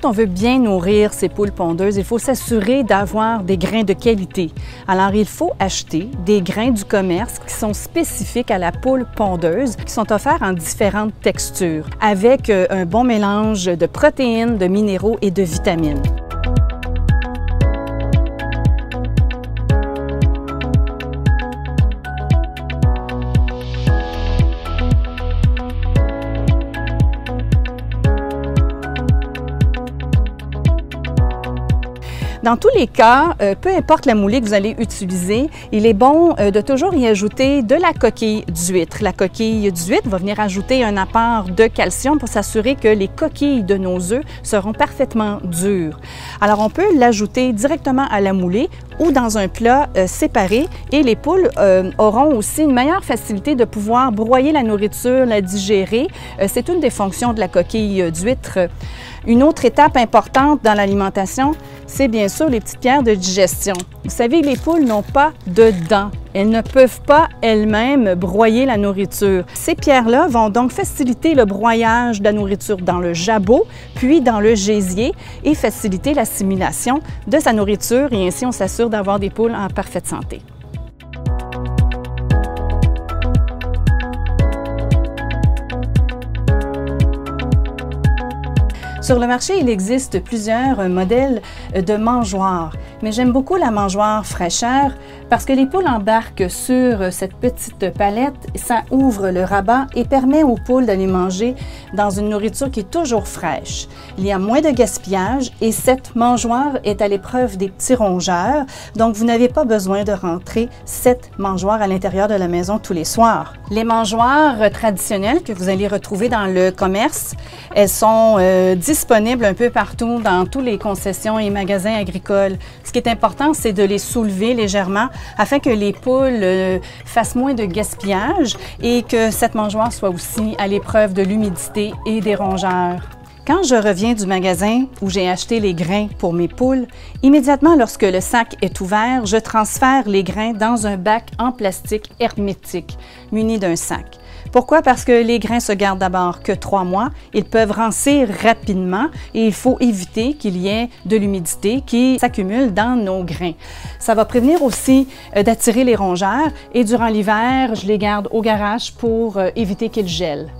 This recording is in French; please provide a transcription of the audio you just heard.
Quand on veut bien nourrir ces poules pondeuses, il faut s'assurer d'avoir des grains de qualité. Alors, il faut acheter des grains du commerce qui sont spécifiques à la poule pondeuse, qui sont offerts en différentes textures, avec un bon mélange de protéines, de minéraux et de vitamines. Dans tous les cas, peu importe la moulée que vous allez utiliser, il est bon de toujours y ajouter de la coquille d'huître. La coquille d'huître va venir ajouter un apport de calcium pour s'assurer que les coquilles de nos œufs seront parfaitement dures. Alors, on peut l'ajouter directement à la moulée ou dans un plat séparé et les poules auront aussi une meilleure facilité de pouvoir broyer la nourriture, la digérer. C'est une des fonctions de la coquille d'huître. Une autre étape importante dans l'alimentation, c'est bien sûr les petites pierres de digestion. Vous savez, les poules n'ont pas de dents. Elles ne peuvent pas elles-mêmes broyer la nourriture. Ces pierres-là vont donc faciliter le broyage de la nourriture dans le jabot, puis dans le gésier et faciliter l'assimilation de sa nourriture et ainsi on s'assure d'avoir des poules en parfaite santé. Sur le marché, il existe plusieurs modèles de mangeoires, mais j'aime beaucoup la mangeoire fraîcheur parce que les poules embarquent sur cette petite palette, ça ouvre le rabat et permet aux poules d'aller manger dans une nourriture qui est toujours fraîche. Il y a moins de gaspillage et cette mangeoire est à l'épreuve des petits rongeurs, donc vous n'avez pas besoin de rentrer cette mangeoire à l'intérieur de la maison tous les soirs. Les mangeoires traditionnelles que vous allez retrouver dans le commerce, elles sont disponibles un peu partout dans tous les concessions et magasins agricoles. Ce qui est important, c'est de les soulever légèrement afin que les poules fassent moins de gaspillage et que cette mangeoire soit aussi à l'épreuve de l'humidité et des rongeurs. Quand je reviens du magasin où j'ai acheté les grains pour mes poules, immédiatement lorsque le sac est ouvert, je transfère les grains dans un bac en plastique hermétique muni d'un sac. Pourquoi? Parce que les grains se gardent d'abord que 3 mois, ils peuvent rancir rapidement et il faut éviter qu'il y ait de l'humidité qui s'accumule dans nos grains. Ça va prévenir aussi d'attirer les rongeurs et durant l'hiver, je les garde au garage pour éviter qu'ils gèlent.